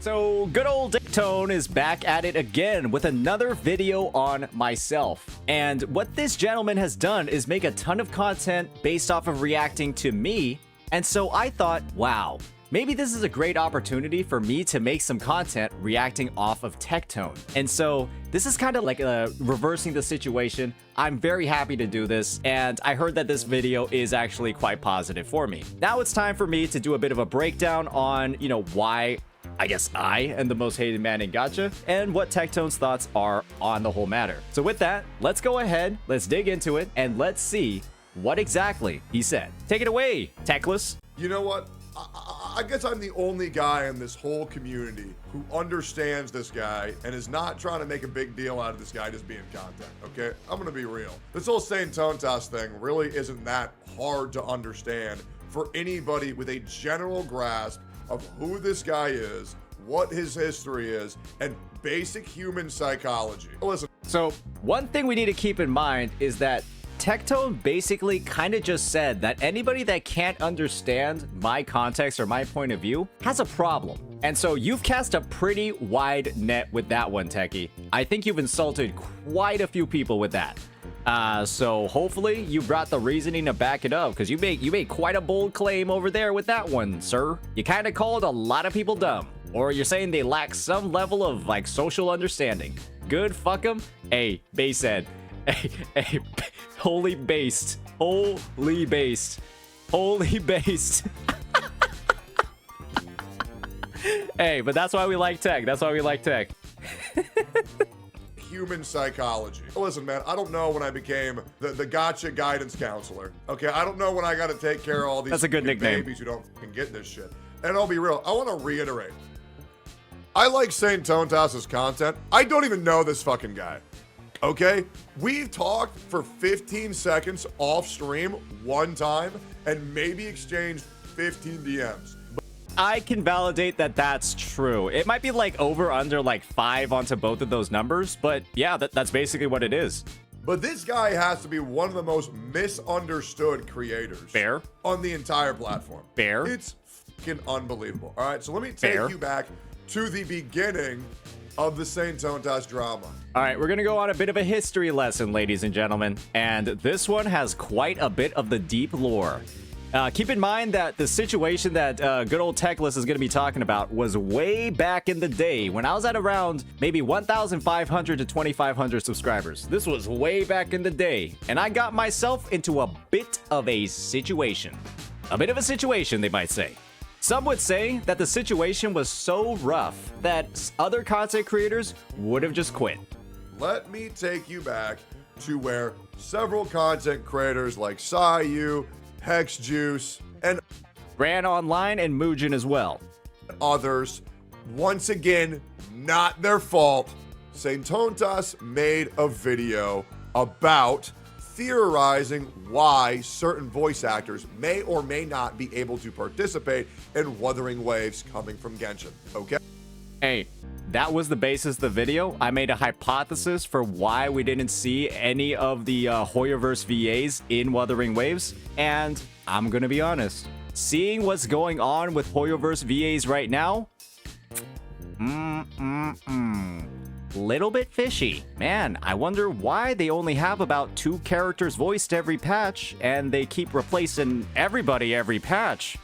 So good old Tectone is back at it again with another video on myself. And what this gentleman has done is make a ton of content based off of reacting to me. And so I thought, wow, maybe this is a great opportunity for me to make some content reacting off of Tectone. And so this is kind of like reversing the situation. I'm very happy to do this, and I heard that this video is actually quite positive for me. Now it's time for me to do a bit of a breakdown on, why I guess I am the most hated man in gacha, and what Tectone's thoughts are on the whole matter. So with that, let's go ahead, let's dig into it, and let's see what exactly he said. Take it away, Techless. You know what? I guess I'm the only guy in this whole community who understands this guy and is not trying to make a big deal out of this guy just being content, okay? I'm gonna be real. This whole Saintontas thing really isn't that hard to understand for anybody with a general grasp of who this guy is, what his history is, and basic human psychology. Listen. So one thing we need to keep in mind is that Tectone basically kind of just said that anybody that can't understand my context or my point of view has a problem. And so you've cast a pretty wide net with that one, Techie. I think you've insulted quite a few people with that. So hopefully you brought the reasoning to back it up, because you made quite a bold claim over there with that one, sir. You kind of called a lot of people dumb, or you're saying they lack some level of like social understanding. Good, fuck them. Hey, base head. Hey, holy based. Holy based. Holy based. Hey, but that's why we like tech. That's why we like tech. Human psychology. Listen, man, I don't know when I became the gotcha guidance counselor. Okay, I don't know when I got to take care of all these That's a good nickname. babies who don't fucking get this shit. And I'll be real, I want to reiterate. I like Saintontas' content. I don't even know this fucking guy. Okay? We've talked for 15 seconds off stream one time and maybe exchanged 15 DMs. I can validate that that's true. It might be like over under like 5 onto both of those numbers, but yeah, that's basically what it is. But this guy has to be one of the most misunderstood creators. Fair. On the entire platform. Fair. It's fucking unbelievable. All right, so let me take you back to the beginning of the Saintontas drama. All right, we're gonna go on a bit of a history lesson, ladies and gentlemen, and this one has quite a bit of the deep lore. Keep in mind that the situation that good old Techless is going to be talking about was way back in the day when I was at around maybe 1,500 to 2,500 subscribers. This was way back in the day, and I got myself into a bit of a situation. A bit of a situation, they might say. Some would say that the situation was so rough that other content creators would have just quit. Let me take you back to where several content creators like Sayu, Hex Juice, and ran online, and Muujin as well. Others, once again, not their fault. Saintontas made a video about theorizing why certain voice actors may or may not be able to participate in Wuthering Waves coming from Genshin, okay? Hey, that was the basis of the video. I made a hypothesis for why we didn't see any of the Hoyoverse VAs in Wuthering Waves, and I'm gonna be honest, seeing what's going on with Hoyoverse VAs right now, little bit fishy. Man, I wonder why they only have about 2 characters voiced every patch, and they keep replacing everybody every patch.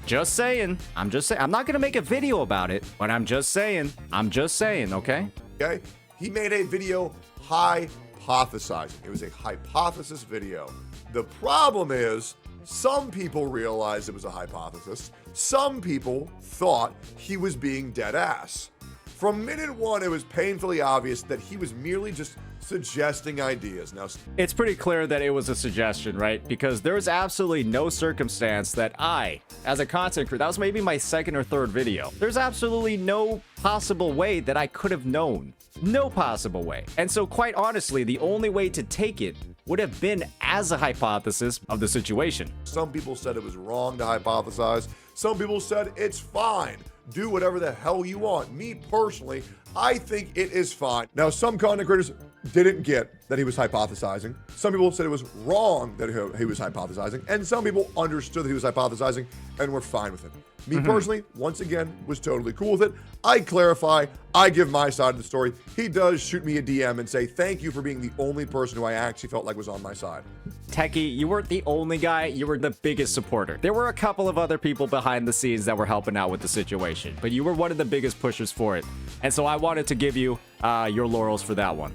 Just saying. I'm just saying. I'm not going to make a video about it, but I'm just saying. Okay? Okay? He made a video hypothesizing. It was a hypothesis video. The problem is, some people realized it was a hypothesis. Some people thought he was being dead ass. From minute one, it was painfully obvious that he was merely just suggesting ideas. Now, it's pretty clear that it was a suggestion, right? Because there was absolutely no circumstance that I, as a content creator, that was maybe my second or third video. There's absolutely no possible way that I could have known. No possible way. And so quite honestly, the only way to take it would have been as a hypothesis of the situation. Some people said it was wrong to hypothesize. Some people said it's fine. Do whatever the hell you want. Me personally, I think it is fine. Now, some content creators didn't get that he was hypothesizing. Some people said it was wrong that he was hypothesizing, and some people understood that he was hypothesizing and were fine with it. Me personally, once again, was totally cool with it. I clarify, I give my side of the story. He does shoot me a DM and say, thank you for being the only person who I actually felt like was on my side. Techie, you weren't the only guy, you were the biggest supporter. There were a couple of other people behind the scenes that were helping out with the situation, but you were one of the biggest pushers for it. And so I wanted to give you your laurels for that one.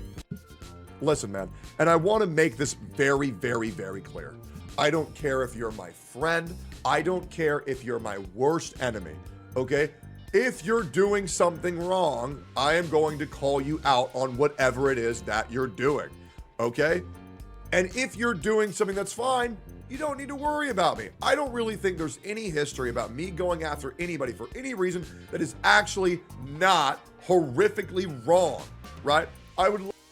Listen, man, and I want to make this very, very, very clear. I don't care if you're my friend. I don't care if you're my worst enemy, okay? If you're doing something wrong, I am going to call you out on whatever it is that you're doing, okay? And if you're doing something that's fine, you don't need to worry about me. I don't really think there's any history about me going after anybody for any reason that is actually not horrifically wrong, right?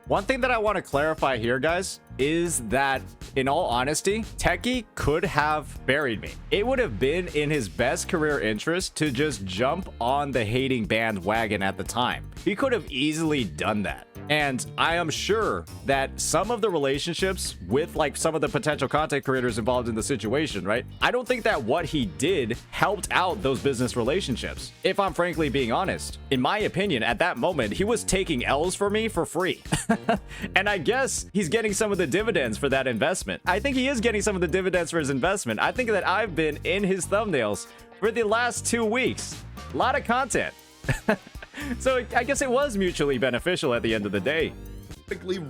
One thing that I want to clarify here, guys, is that, in all honesty, Techie could have buried me. It would have been in his best career interest to just jump on the hating bandwagon at the time. He could have easily done that. And I am sure that some of the relationships with like some of the potential content creators involved in the situation, right? I don't think that what he did helped out those business relationships. If I'm frankly being honest, in my opinion, at that moment, he was taking L's for me for free. And I guess he's getting some of the dividends for that investment. I think he is getting some of the dividends for his investment. I think that I've been in his thumbnails for the last 2 weeks. A lot of content. So I guess it was mutually beneficial at the end of the day.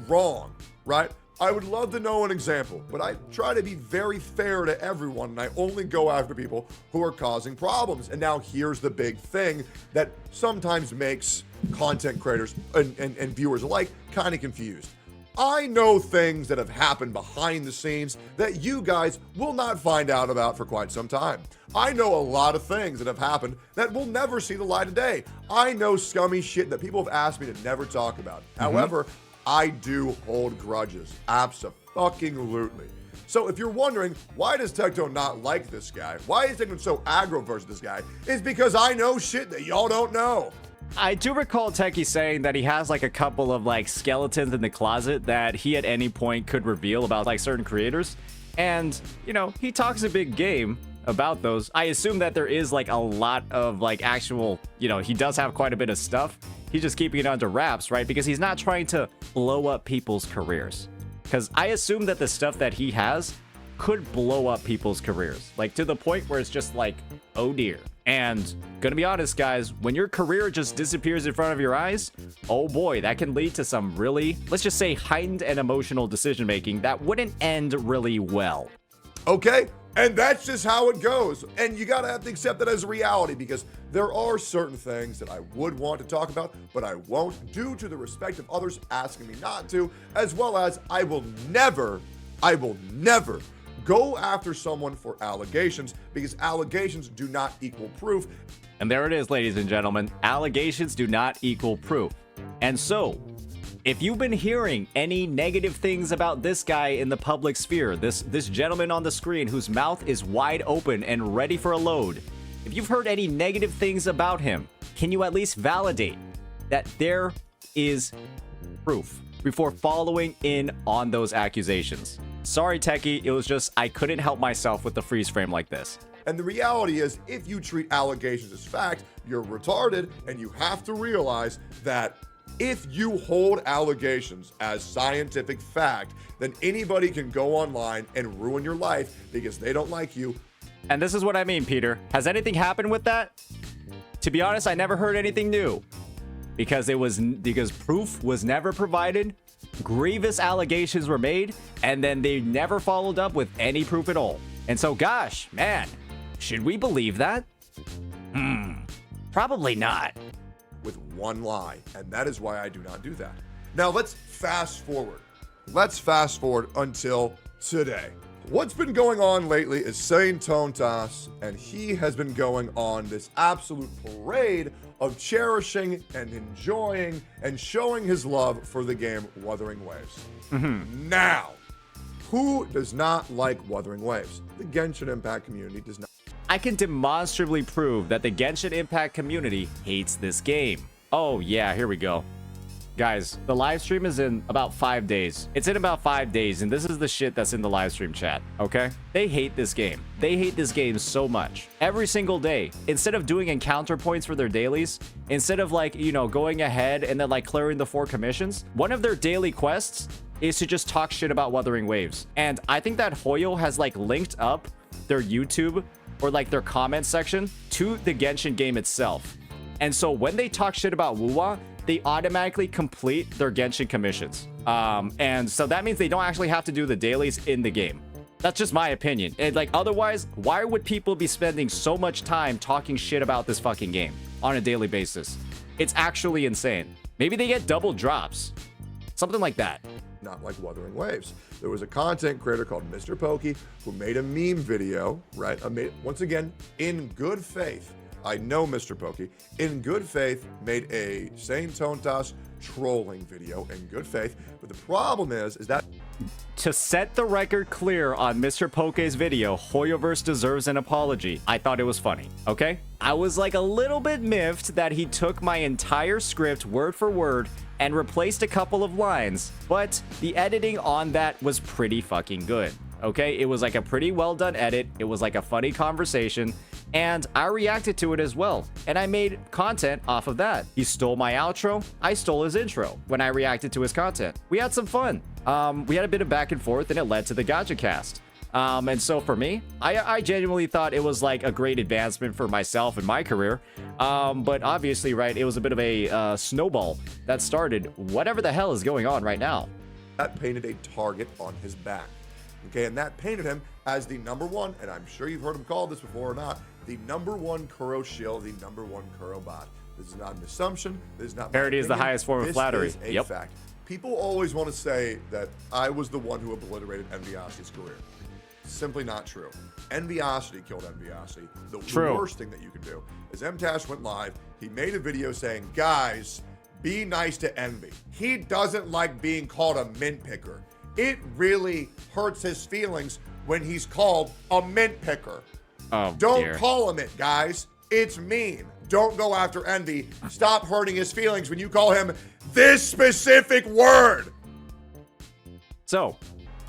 Wrong, right? I would love to know an example, but I try to be very fair to everyone, and I only go after people who are causing problems. And now here's the big thing that sometimes makes content creators and viewers alike kind of confused. I know things that have happened behind the scenes that you guys will not find out about for quite some time. I know a lot of things that have happened that will never see the light of day. I know scummy shit that people have asked me to never talk about. However, I do hold grudges. Abso-fucking-lutely. So if you're wondering, why does Tectone not like this guy? Why is Tectone so aggro versus this guy? It's because I know shit that y'all don't know. I do recall Techie saying that he has like a couple of like skeletons in the closet that he at any point could reveal about like certain creators. And, you know, he talks a big game about those. I assume that there is like a lot of like actual, you know, he does have quite a bit of stuff. He's just keeping it under wraps, right? Because he's not trying to blow up people's careers. Because I assume that the stuff that he has could blow up people's careers. Like to the point where it's just like, oh dear. And gonna be honest, guys, when your career just disappears in front of your eyes, oh boy, that can lead to some really, let's just say, heightened and emotional decision making that wouldn't end really well. Okay? And that's just how it goes. And you gotta have to accept that as a reality, because there are certain things that I would want to talk about, but I won't, due to the respect of others asking me not to, as well as I will never go after someone for allegations, because allegations do not equal proof. And there it is, ladies and gentlemen. Allegations do not equal proof. And so, if you've been hearing any negative things about this guy in the public sphere, this gentleman on the screen whose mouth is wide open and ready for a load, if you've heard any negative things about him, can you at least validate that there is proof before following in on those accusations? Sorry, Techie, it was just I couldn't help myself with the freeze frame like this. And the reality is, if you treat allegations as fact, you're retarded, and you have to realize that if you hold allegations as scientific fact, then anybody can go online and ruin your life because they don't like you. And this is what I mean, Peter. Has anything happened with that? To be honest, I never heard anything new. Because proof was never provided, grievous allegations were made, and then they never followed up with any proof at all. And so, gosh, man, should we believe that? Probably not. With one lie, and that is why I do not do that. Now let's fast forward. Let's fast forward until today. What's been going on lately is Saintontas, and he has been going on this absolute parade of cherishing and enjoying and showing his love for the game Wuthering Waves. Now, who does not like Wuthering Waves? The Genshin Impact community does not. I can demonstrably prove that the Genshin Impact community hates this game. Oh yeah, here we go. Guys, the live stream is in about 5 days. It's in about 5 days, and this is the shit that's in the live stream chat, okay? They hate this game. They hate this game so much. Every single day, instead of doing encounter points for their dailies, instead of like, you know, going ahead and then like clearing the 4 commissions, one of their daily quests is to just talk shit about Wuthering Waves. And I think that Hoyo has like linked up their YouTube or like their comment section to the Genshin game itself. And so when they talk shit about Wuwa, they automatically complete their Genshin commissions. And so that means they don't actually have to do the dailies in the game. That's just my opinion. And like, otherwise, why would people be spending so much time talking shit about this fucking game on a daily basis? It's actually insane. Maybe they get double drops. Something like that. Not like Wuthering Waves. There was a content creator called Mr. Pokey who made a meme video, right? Once again, in good faith. I know Mr. Pokey, in good faith, made a Saintontas trolling video in good faith. But the problem is that to set the record clear on Mr. Poke's video, Hoyoverse deserves an apology. I thought it was funny, okay? I was like a little bit miffed that he took my entire script word for word and replaced a couple of lines, but the editing on that was pretty fucking good, okay? It was like a pretty well done edit. It was like a funny conversation, and I reacted to it as well, and I made content off of that. He stole my outro, I stole his intro when I reacted to his content. We had some fun. We had a bit of back and forth, and it led to the Gacha cast. And so for me, I genuinely thought it was like a great advancement for myself and my career. But obviously, right, it was a bit of a snowball that started whatever the hell is going on right now. That painted a target on his back. Okay, and that painted him as the #1, and I'm sure you've heard him called this before or not, the #1 Kuro shill, the #1 Kuro bot. This is not an assumption. This is not parody is the highest form of flattery. This is a fact. People always want to say that I was the one who obliterated Enviosity's career. Simply not true. Enviosity killed Enviosity. The worst thing that you can do is Mtash went live. He made a video saying, guys, be nice to Envy. He doesn't like being called a mint picker. It really hurts his feelings when he's called a mint picker. Oh, Don't call him it, guys. It's mean. Don't go after Envy. Stop hurting his feelings when you call him this specific word. So,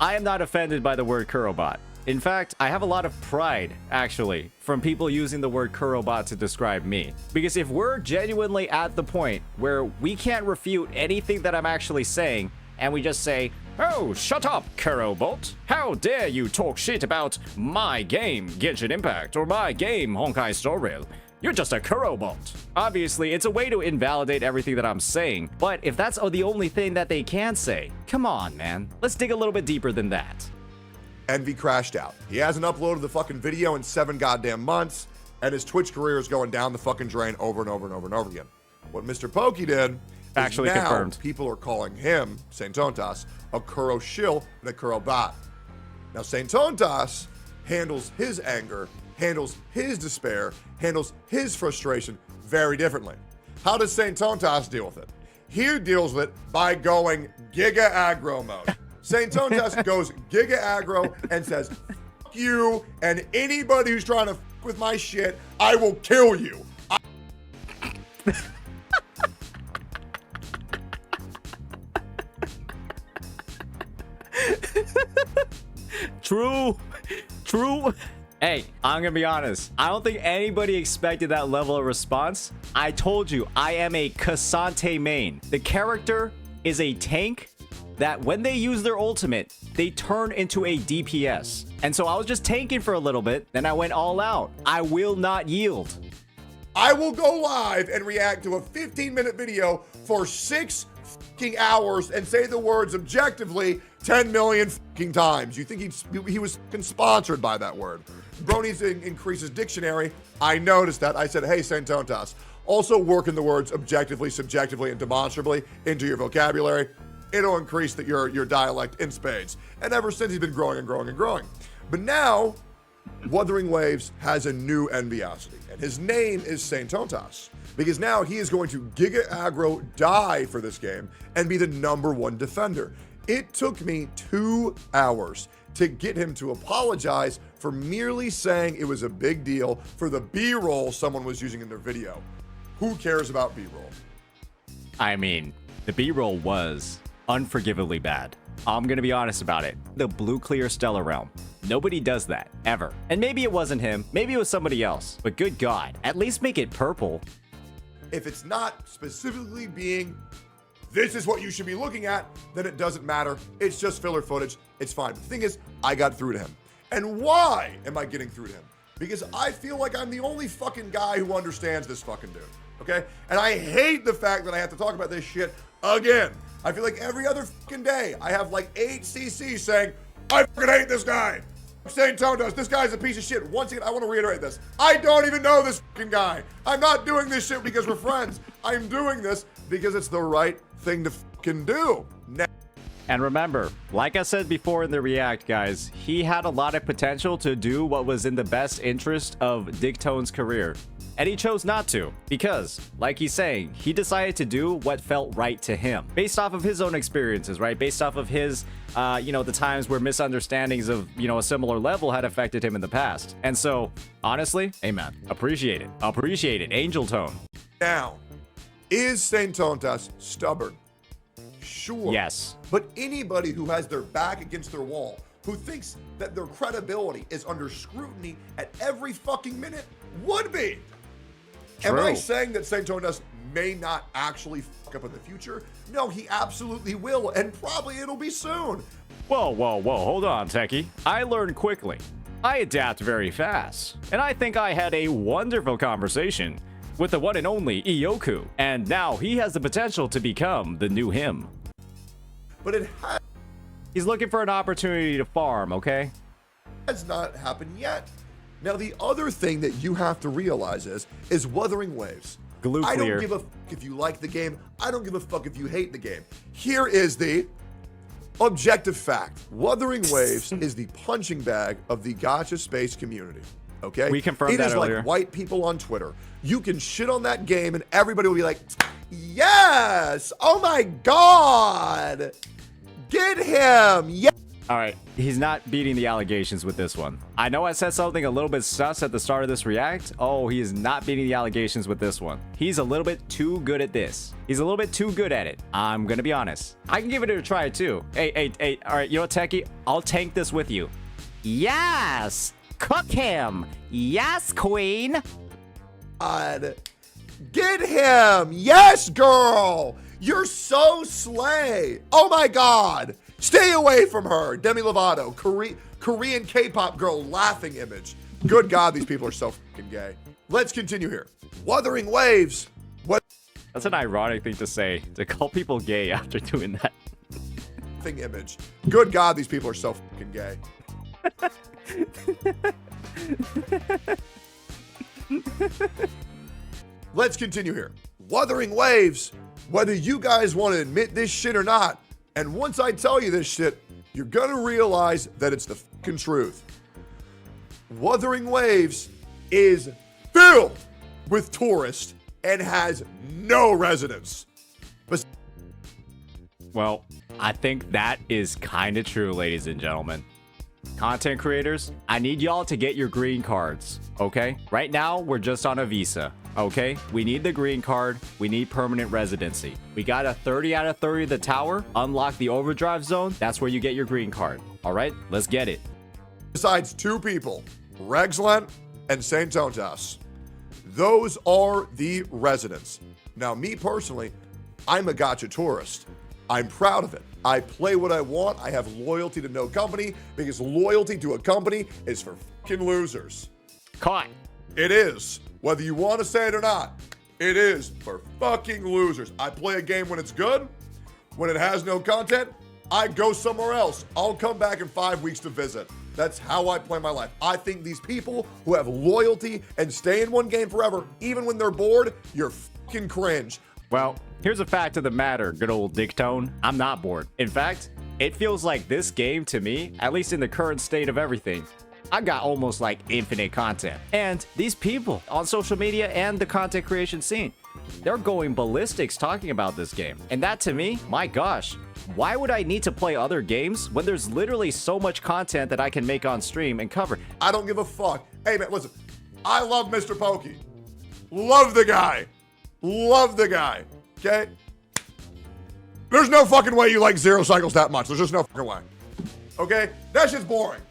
I am not offended by the word Kurobot. In fact, I have a lot of pride, actually, from people using the word Kurobot to describe me. Because if we're genuinely at the point where we can't refute anything that I'm actually saying, and we just say, oh, shut up, Kurobot. How dare you talk shit about my game, Genshin Impact, or my game, Honkai Star Rail. You're just a Kurobot. Obviously, it's a way to invalidate everything that I'm saying, but if that's the only thing that they can say, come on, man. Let's dig a little bit deeper than that. Envy crashed out. He hasn't uploaded the fucking video in 7 goddamn months, and his Twitch career is going down the fucking drain over and over and over and over again. What Mr. Pokey did actually now confirmed. People are calling him, Saintontas, a Kuro shill and a Kuro bot. Now, Saintontas handles his anger, handles his despair, handles his frustration very differently. How does Saintontas deal with it? He deals with it by going Giga Aggro mode. Saintontas goes Giga Aggro and says, fuck you and anybody who's trying to fuck with my shit, I will kill you. True. Hey, I'm gonna be honest. I don't think anybody expected that level of response. I told you, I am a Cassante main. The character is a tank that when they use their ultimate, they turn into a DPS. And so I was just tanking for a little bit, then I went all out. I will not yield. I will go live and react to a 15-minute video for 6 fucking hours and say the words objectively 10 million fucking times. You think he was fucking sponsored by that word? Bro needs to increase his dictionary. I noticed that. I said, hey, Saintontas, also work in the words objectively, subjectively, and demonstrably into your vocabulary. It'll increase your dialect in spades. And ever since, he's been growing and growing and growing. But now, Wuthering Waves has a new Enviosity, and his name is Saintontas, because now he is going to Giga Aggro die for this game and be the #1 defender. It took me 2 hours to get him to apologize for merely saying it was a big deal for the B-roll someone was using in their video. Who cares about B-roll? I mean, The B-roll was unforgivably bad. I'm gonna be honest about it. The blue clear Stellar Realm. Nobody does that, ever. And maybe it wasn't him, maybe it was somebody else. But good God, at least make it purple. If it's not specifically being, this is what you should be looking at, then it doesn't matter. It's just filler footage. It's fine. The thing is, I got through to him. And why am I getting through to him? Because I feel like I'm the only fucking guy who understands this fucking dude. Okay? And I hate the fact that I have to talk about this shit again. I feel like every other fucking day, I have like 8 CCs saying, I fucking hate this guy. Saintontas, this guy's a piece of shit. Once again, I want to reiterate this. I don't even know this fucking guy. I'm not doing this shit because we're friends. I'm doing this because it's the right thing to fucking do. And remember, like I said before in the React, guys, he had a lot of potential to do what was in the best interest of Tectone's career. And he chose not to, because, like he's saying, he decided to do what felt right to him, based off of his own experiences, right? Based off of his, the times where misunderstandings of, a similar level had affected him in the past. And so, honestly, amen. Appreciate it. Appreciate it. Angel tone. Now, is Saintontas stubborn? Sure. Yes. But anybody who has their back against their wall, who thinks that their credibility is under scrutiny at every fucking minute, would be. True. Am I saying that Saintontas may not actually fuck up in the future? No, he absolutely will, and probably it'll be soon. Whoa, hold on, Techie. I learned quickly. I adapt very fast. And I think I had a wonderful conversation with the one and only Ioku. And now he has the potential to become the new him. But it He's looking for an opportunity to farm, okay? has not happened yet. Now, the other thing that you have to realize is Wuthering Waves. Glue I clear. don't give a fuck if you like the game. I don't give a fuck if you hate the game. Here is the objective fact. Wuthering Waves is the punching bag of the gacha space community. Okay? We confirmed that earlier. It is like white people on Twitter. You can shit on that game and everybody will be like, yes! Oh my God! Get him! Yeah! All right, he's not beating the allegations with this one. I know I said something a little bit sus at the start of this react. Oh, he is not beating the allegations with this one. He's a little bit too good at this. He's a little bit too good at it. I'm gonna be honest. I can give it a try too. Hey, all right, you know what, Techie? I'll tank this with you. Yes! Cook him! Yes, queen! God. Get him! Yes, girl! You're so slay! Oh my God! Stay away from her! Demi Lovato, Korean K-pop girl laughing image. Good God, these people are so fucking gay. Let's continue here. Wuthering Waves. What? That's an ironic thing to say, to call people gay after doing that. Image. Good God, these people are so fucking gay. Let's continue here. Wuthering Waves. Whether you guys want to admit this shit or not, and once I tell you this shit, you're gonna realize that it's the fucking truth. Wuthering Waves is filled with tourists and has no residents. Well, I think that is kind of true, ladies and gentlemen. Content creators, I need y'all to get your green cards, okay? Right now, we're just on a visa, okay? We need the green card. We need permanent residency. We got a 30 out of 30 the tower. Unlock the overdrive zone. That's where you get your green card. All right, let's get it. Besides two people, Rexland and Saintontas. Those are the residents. Now, me personally, I'm a gacha tourist. I'm proud of it. I play what I want. I have loyalty to no company because loyalty to a company is for fucking losers. Caught. It is. Whether you want to say it or not, it is for fucking losers. I play a game when it's good. When it has no content, I go somewhere else. I'll come back in 5 weeks to visit. That's how I play my life. I think these people who have loyalty and stay in one game forever, even when they're bored, you're fucking cringe. Well, here's a fact of the matter, good old Tectone. I'm not bored. In fact, it feels like this game to me, at least in the current state of everything, I got almost like infinite content. And these people on social media and the content creation scene, they're going ballistics talking about this game. And that to me, my gosh, why would I need to play other games when there's literally so much content that I can make on stream and cover? I don't give a fuck. Hey man, listen, I love Mr. Pokey. Love the guy. Love the guy. Okay? There's no fucking way you like Zero Cycles that much. There's just no fucking way. Okay? That shit's boring.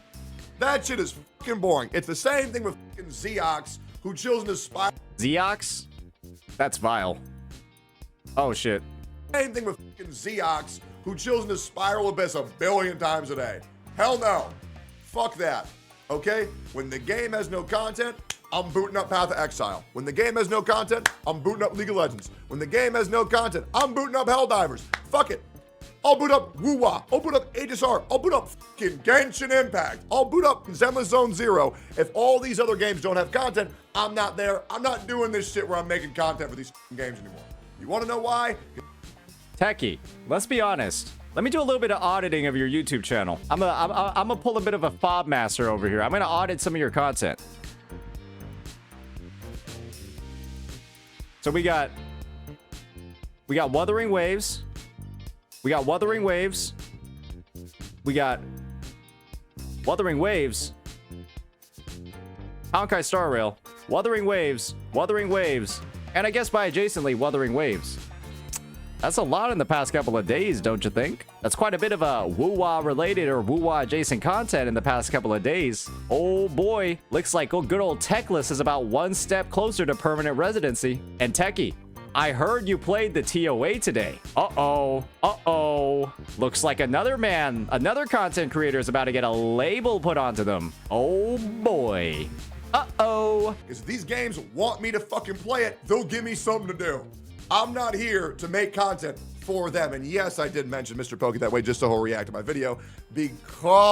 That shit is fucking boring. It's the same thing with fucking Zeox, who chills in his spiral. Zeox? That's vile. Oh, shit. Same thing with fucking Zeox, who chills in his spiral abyss a billion times a day. Hell no. Fuck that. Okay? When the game has no content, I'm booting up Path of Exile. When the game has no content, I'm booting up League of Legends. When the game has no content, I'm booting up Helldivers. Fuck it. I'll boot up Woo-Wah. I'll boot up HSR. I'll boot up fucking Genshin Impact. I'll boot up Zenless Zone Zero. If all these other games don't have content, I'm not there. I'm not doing this shit where I'm making content for these games anymore. You want to know why? Techie, let's be honest. Let me do a little bit of auditing of your YouTube channel. I'm gonna pull a bit of a fob master over here. I'm gonna audit some of your content. So we got Wuthering Waves. We got Wuthering Waves. We got Wuthering Waves. Honkai Star Rail. Wuthering Waves. Wuthering Waves. And I guess by adjacently, Wuthering Waves. That's a lot in the past couple of days, don't you think? That's quite a bit of a woo-wah related or woo-wah adjacent content in the past couple of days. Oh boy, looks like good old Techless is about one step closer to permanent residency. And Techie, I heard you played the TOA today. Uh-oh, uh-oh. Looks like another content creator is about to get a label put onto them. Oh boy. Uh-oh. Because if these games want me to fucking play it, they'll give me something to do. I'm not here to make content for them. And yes, I did mention Mr. Pokey that way just so he'll react to my video because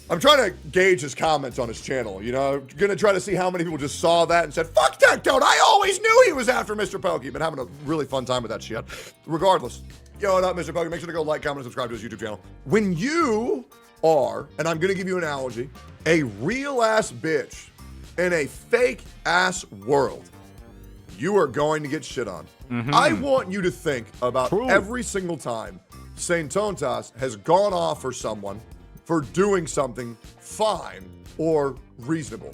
I'm trying to gauge his comments on his channel. You know, gonna try to see how many people just saw that and said, fuck Tectone, I always knew he was after Mr. Pokey. Been having a really fun time with that shit. Regardless, yo, what up, Mr. Pokey? Make sure to go like, comment, and subscribe to his YouTube channel. When you are, and I'm gonna give you an analogy, a real ass bitch in a fake ass world, you are going to get shit on. I want you to think about every single time Saintontas has gone off for someone for doing something fine or reasonable.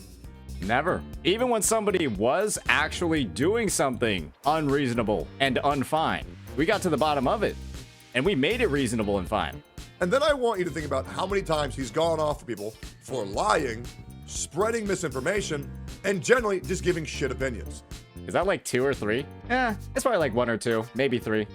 Never. Even when somebody was actually doing something unreasonable and unfine, we got to the bottom of it and we made it reasonable and fine. And then I want you to think about how many times he's gone off for people for lying, spreading misinformation, and generally just giving shit opinions. Is that like 2 or 3? It's probably like 1 or 2, maybe 3.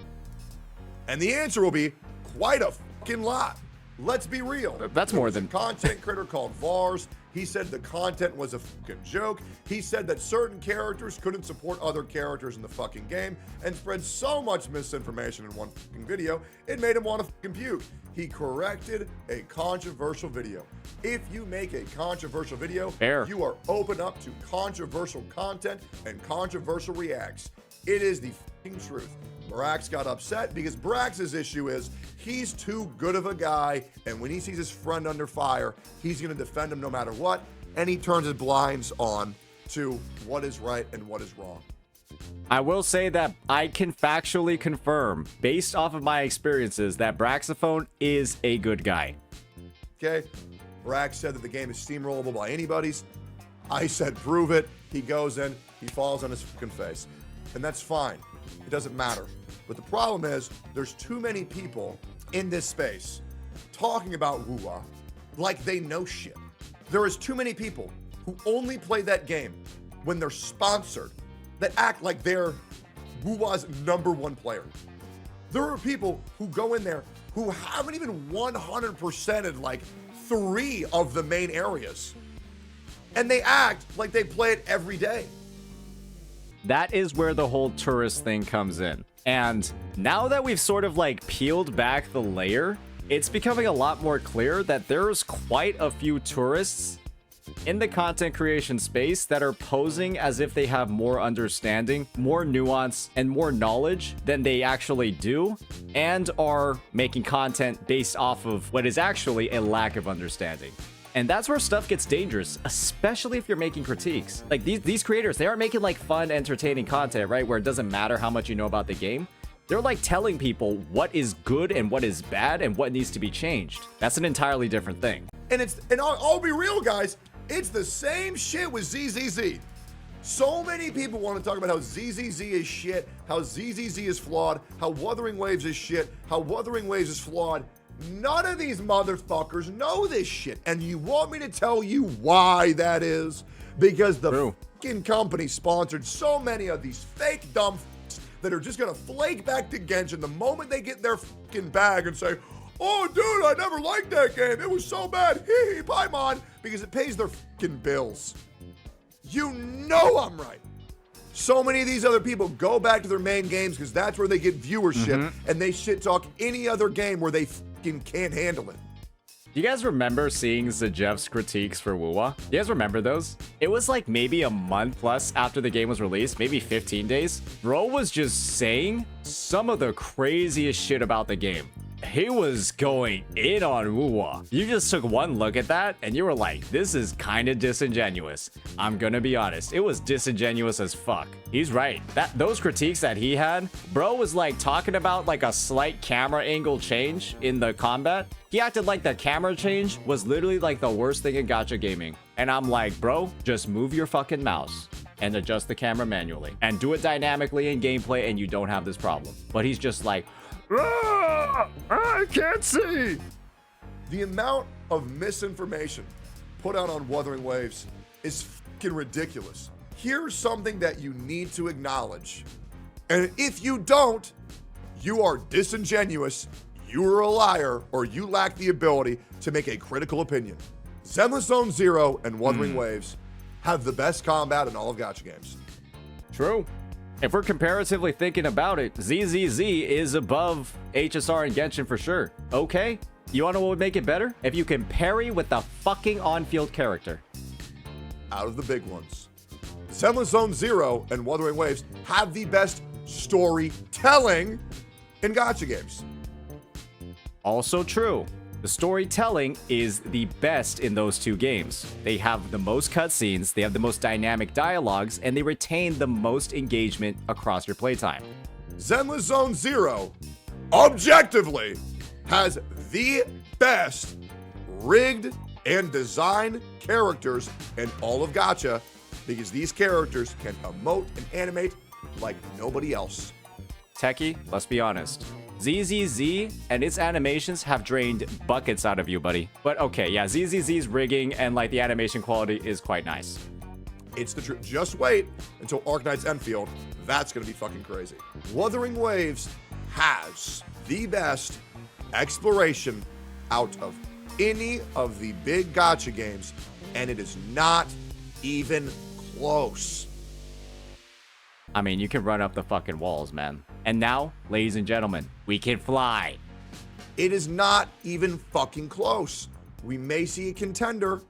And the answer will be quite a fucking lot. Let's be real. That's more than content creator called Vars. He said the content was a fucking joke. He said that certain characters couldn't support other characters in the fucking game and spread so much misinformation in one fucking video, it made him want to fucking puke. He corrected a controversial video. If you make a controversial video, you are open up to controversial content and controversial reacts. It is the fucking truth. Brax got upset because Brax's issue is he's too good of a guy, and when he sees his friend under fire, he's going to defend him no matter what, and he turns his blinds on to what is right and what is wrong. I will say that I can factually confirm, based off of my experiences, that Braxophone is a good guy. Okay? Brax said that the game is steamrollable by anybody's. I said prove it. He goes in, he falls on his fucking face. And that's fine. It doesn't matter. But the problem is, there's too many people in this space talking about Woo-Wah like they know shit. There is too many people who only play that game when they're sponsored that act like they're Woo-Wah's #1 player. There are people who go in there who haven't even 100%ed like 3 of the main areas. And they act like they play it every day. That is where the whole tourist thing comes in. And now that we've sort of like peeled back the layer, it's becoming a lot more clear that there's quite a few tourists in the content creation space that are posing as if they have more understanding, more nuance, and more knowledge than they actually do, and are making content based off of what is actually a lack of understanding. And that's where stuff gets dangerous, especially if you're making critiques. Like these creators, they aren't making like fun, entertaining content, right? Where it doesn't matter how much you know about the game. They're like telling people what is good and what is bad and what needs to be changed. That's an entirely different thing. And I'll be real, guys. It's the same shit with ZZZ. So many people want to talk about how ZZZ is shit, how ZZZ is flawed, how Wuthering Waves is shit, how Wuthering Waves is flawed. None of these motherfuckers know this shit. And you want me to tell you why that is? Because the fucking company sponsored so many of these fake dumb that are just gonna flake back to Genshin the moment they get their fucking bag and say, oh dude, I never liked that game. It was so bad. Hee hee, Paimon. Because it pays their fucking bills. You know I'm right. So many of these other people go back to their main games because that's where they get viewership, and they shit talk any other game where they fucking can't handle it. Do you guys remember seeing Zajev's critiques for Wuwa? Do you guys remember those? It was like maybe a month plus after the game was released, maybe 15 days. Bro was just saying some of the craziest shit about the game. He was going in on Wuwa. You just took one look at that and you were like, this is kind of disingenuous. I'm gonna be honest, it was disingenuous as fuck. He's right. Those critiques that he had, bro was like talking about like a slight camera angle change in the combat. He acted like the camera change was literally like the worst thing in gacha gaming. And I'm like, bro, just move your fucking mouse and adjust the camera manually and do it dynamically in gameplay and you don't have this problem. But he's just like, I can't see. The amount of misinformation put out on Wuthering Waves is fucking ridiculous. Here's something that you need to acknowledge. And if you don't, you are disingenuous, you are a liar, or you lack the ability to make a critical opinion. Zenless Zone Zero and Wuthering Waves have the best combat in all of gacha games. True. If we're comparatively thinking about it, ZZZ is above HSR and Genshin for sure. Okay, you wanna know what would make it better? If you can parry with the fucking on-field character. Out of the big ones, Zenless Zone Zero and Wuthering Waves have the best storytelling in gacha games. Also true. The storytelling is the best in those two games. They have the most cutscenes, they have the most dynamic dialogues, and they retain the most engagement across your playtime. Zenless Zone Zero, objectively, has the best rigged and designed characters in all of gacha because these characters can emote and animate like nobody else. Techie, let's be honest. ZZZ and its animations have drained buckets out of you, buddy. But okay, yeah, ZZZ's rigging and like the animation quality is quite nice. It's the truth. Just wait until Arknight's Enfield. That's gonna be fucking crazy. Wuthering Waves has the best exploration out of any of the big gacha games, and it is not even close. I mean, you can run up the fucking walls, man. And now, ladies and gentlemen, we can fly. It is not even fucking close. We may see a contender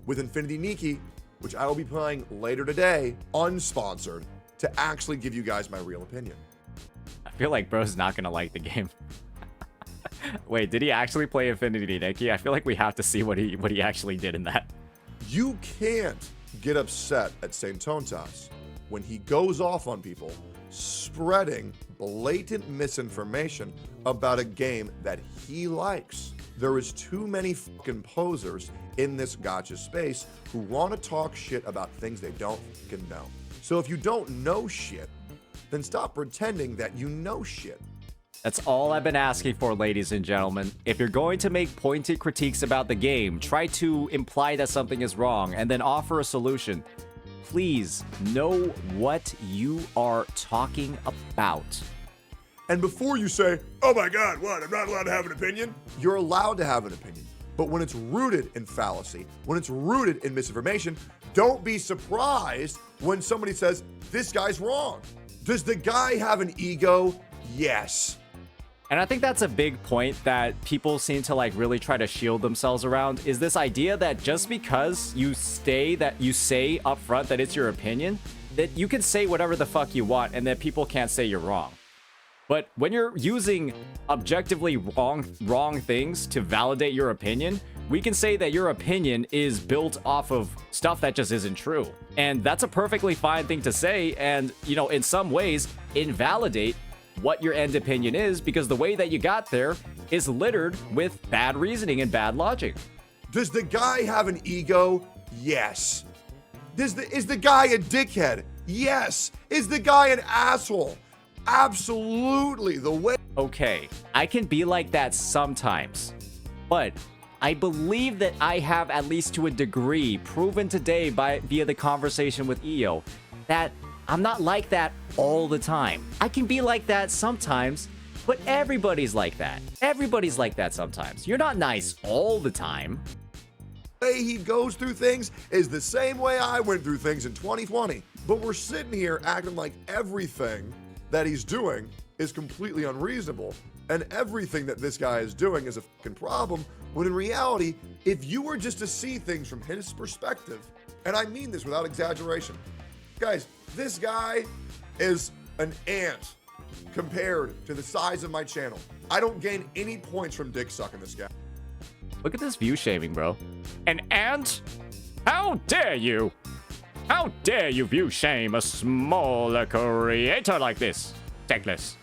with Infinity Nikki, which I will be playing later today, unsponsored, to actually give you guys my real opinion. I feel like bro's not gonna like the game. Wait, did he actually play Infinity Nikki? I feel like we have to see what he actually did in that. You can't get upset at Saintontas when he goes off on people spreading blatant misinformation about a game that he likes. There is too many fucking posers in this gacha space who want to talk shit about things they don't fucking know. So if you don't know shit, then stop pretending that you know shit. That's all I've been asking for, ladies and gentlemen. If you're going to make pointed critiques about the game, try to imply that something is wrong and then offer a solution. Please know what you are talking about. And before you say, oh my God, what, I'm not allowed to have an opinion? You're allowed to have an opinion. But when it's rooted in fallacy, when it's rooted in misinformation, don't be surprised when somebody says, this guy's wrong. Does the guy have an ego? Yes. And I think that's a big point that people seem to like really try to shield themselves around, is this idea that just because you say up front that it's your opinion, that you can say whatever the fuck you want and that people can't say you're wrong. But when you're using objectively wrong things to validate your opinion, we can say that your opinion is built off of stuff that just isn't true. And that's a perfectly fine thing to say and, you know, in some ways invalidate what your end opinion is, because the way that you got there is littered with bad reasoning and bad logic. Does the guy have an ego? Yes. Is the guy a dickhead? Yes. Is the guy an asshole? Absolutely. The way. Okay, I can be like that sometimes, but I believe that I have, at least to a degree, proven today via the conversation with EO that I'm not like that all the time. I can be like that sometimes, but everybody's like that. Everybody's like that sometimes. You're not nice all the time. Way he goes through things is the same way I went through things in 2020. But we're sitting here acting like everything that he's doing is completely unreasonable, and everything that this guy is doing is a fucking problem, when in reality, if you were just to see things from his perspective, and I mean this without exaggeration, guys, this guy is an ant compared to the size of my channel. I don't gain any points from dick sucking this guy. Look at this view shaming, bro. An ant? How dare you? How dare you view shame a smaller creator like this? Techless.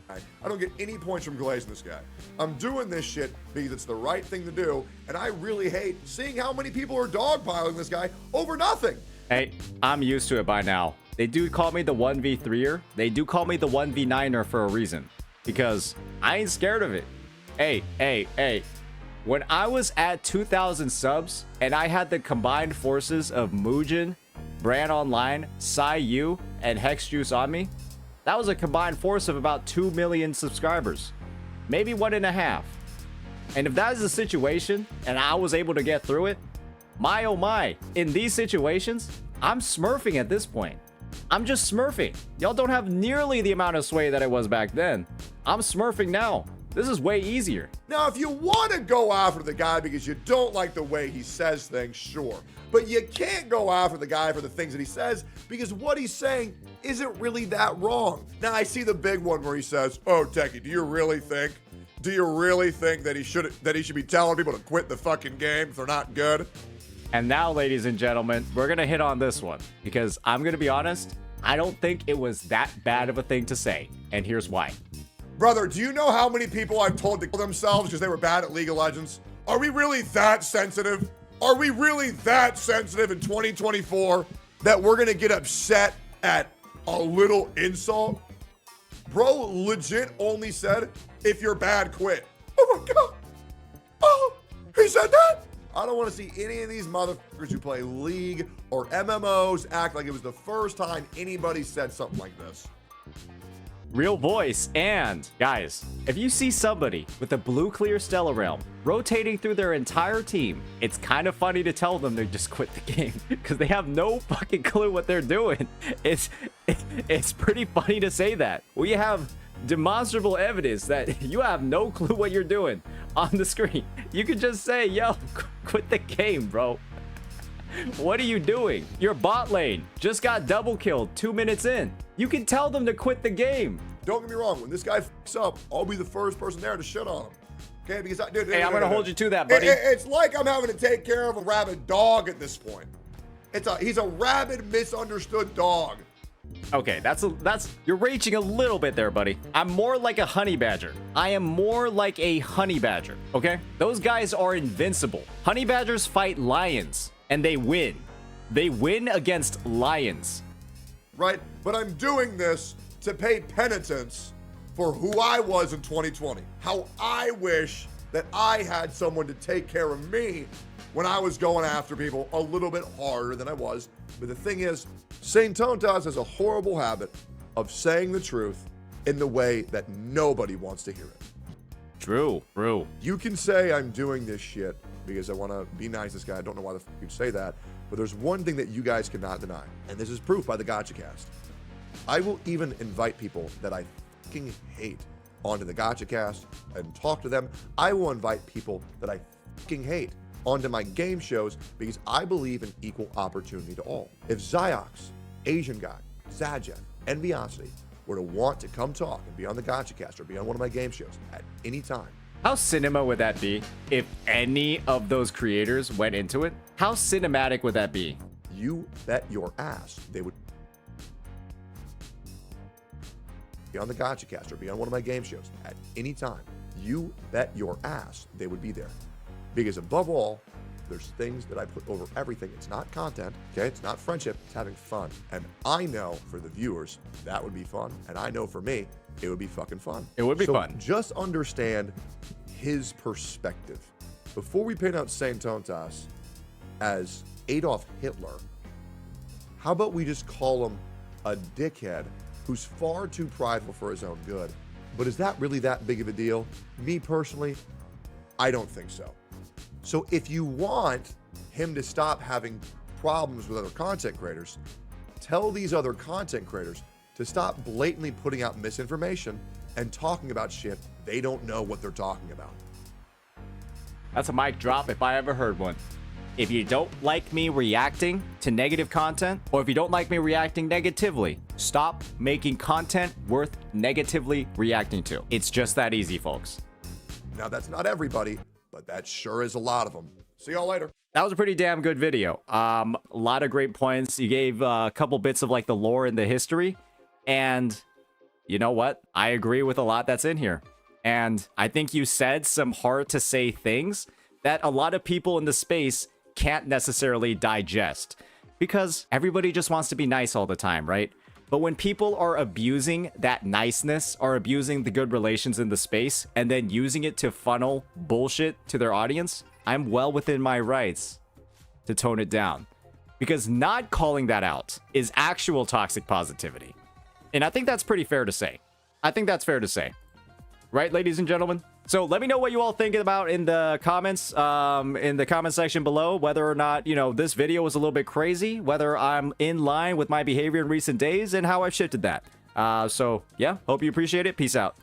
I don't get any points from glazing this guy. I'm doing this shit because it's the right thing to do, and I really hate seeing how many people are dogpiling this guy over nothing. Hey, I'm used to it by now. They do call me the 1v3er. They do call me the 1v9er for a reason, because I ain't scared of it. Hey. When I was at 2,000 subs and I had the combined forces of Muujin, Bran Online, Sai and Hex Juice on me, that was a combined force of about 2 million subscribers. Maybe 1.5. And if that is the situation and I was able to get through it, my oh my, in these situations, I'm smurfing at this point. I'm just smurfing. Y'all don't have nearly the amount of sway that I was back then. I'm smurfing now. This is way easier. Now, if you want to go after the guy because you don't like the way he says things, sure. But you can't go after the guy for the things that he says, because what he's saying isn't really that wrong. Now, I see the big one where he says, "Oh, Techie, do you really think that he should be telling people to quit the fucking game if they're not good?" And now, ladies and gentlemen, we're gonna hit on this one, because I'm gonna be honest, I don't think it was that bad of a thing to say, and here's why. Brother, do you know how many people I've told to kill themselves because they were bad at League of Legends? Are we really that sensitive? Are we really that sensitive in 2024 that we're gonna get upset at a little insult? Bro legit only said, "If you're bad, quit." Oh my God. Oh, he said that? I don't want to see any of these motherfuckers who play League or MMOs act like it was the first time anybody said something like this. Real voice. And guys, if you see somebody with a blue clear Stellar Realm rotating through their entire team, it's kind of funny to tell them to just quit the game, because they have no fucking clue what they're doing. It's pretty funny to say that. We have demonstrable evidence that you have no clue what you're doing on the screen. You could just say, "Yo, quit the game, bro." What are you doing? Your bot lane just got double killed 2 minutes in. You can tell them to quit the game. Don't get me wrong. When this guy fucks up, I'll be the first person there to shit on him. Okay? Because hey, I'm gonna hold you to that, buddy. It's like I'm having to take care of a rabid dog at this point. He's a rabid, misunderstood dog. Okay, you're reaching a little bit there, buddy. I'm more like a honey badger. I am more like a honey badger, okay? Those guys are invincible. Honey badgers fight lions, and they win. They win against lions. Right? But I'm doing this to pay penitence for who I was in 2020. How I wish that I had someone to take care of me when I was going after people a little bit harder than I was. But the thing is, Saintontas has a horrible habit of saying the truth in the way that nobody wants to hear it. True. You can say I'm doing this shit because I want to be nice to this guy. I don't know why the fuck you'd say that. But there's one thing that you guys cannot deny, and this is proof by the Gotcha Cast. I will even invite people that I fucking hate onto the Gotcha Cast and talk to them. I will invite people that I fucking hate onto my game shows because I believe in equal opportunity to all. If Ziox, Asian Guy, Zajeff, and Viosity were to want to come talk and be on the Gotcha Cast or be on one of my game shows at any time, how cinema would that be if any of those creators went into it? How cinematic would that be? You bet your ass they would be on the Gotcha Cast or be on one of my game shows at any time. You bet your ass they would be there. Because above all, There's things that I put over everything. It's not content, okay? It's not friendship. It's having fun. And I know for the viewers, that would be fun. And I know for me, it would be fucking fun. It would be fun. Just understand his perspective. Before we paint out Saintontas as Adolf Hitler, how about we just call him a dickhead who's far too prideful for his own good? But is that really that big of a deal? Me personally, I don't think so. So if you want him to stop having problems with other content creators, tell these other content creators to stop blatantly putting out misinformation and talking about shit they don't know what they're talking about. That's a mic drop if I ever heard one. If you don't like me reacting to negative content, or if you don't like me reacting negatively, stop making content worth negatively reacting to. It's just that easy, folks. Now, that's not everybody, but that sure is a lot of them. See y'all later. That was a pretty damn good video. A lot of great points. You gave a couple bits of like the lore and the history. And you know what? I agree with a lot that's in here. And I think you said some hard to say things that a lot of people in the space can't necessarily digest, because everybody just wants to be nice all the time, right? But when people are abusing that niceness or abusing the good relations in the space and then using it to funnel bullshit to their audience, I'm well within my rights to tone it down, because not calling that out is actual toxic positivity. And I think that's pretty fair to say. I think that's fair to say. Right, ladies and gentlemen? So let me know what you all think about in the comments, in the comment section below, whether or not, you know, this video was a little bit crazy, whether I'm in line with my behavior in recent days and how I've shifted that. So yeah, hope you appreciate it. Peace out.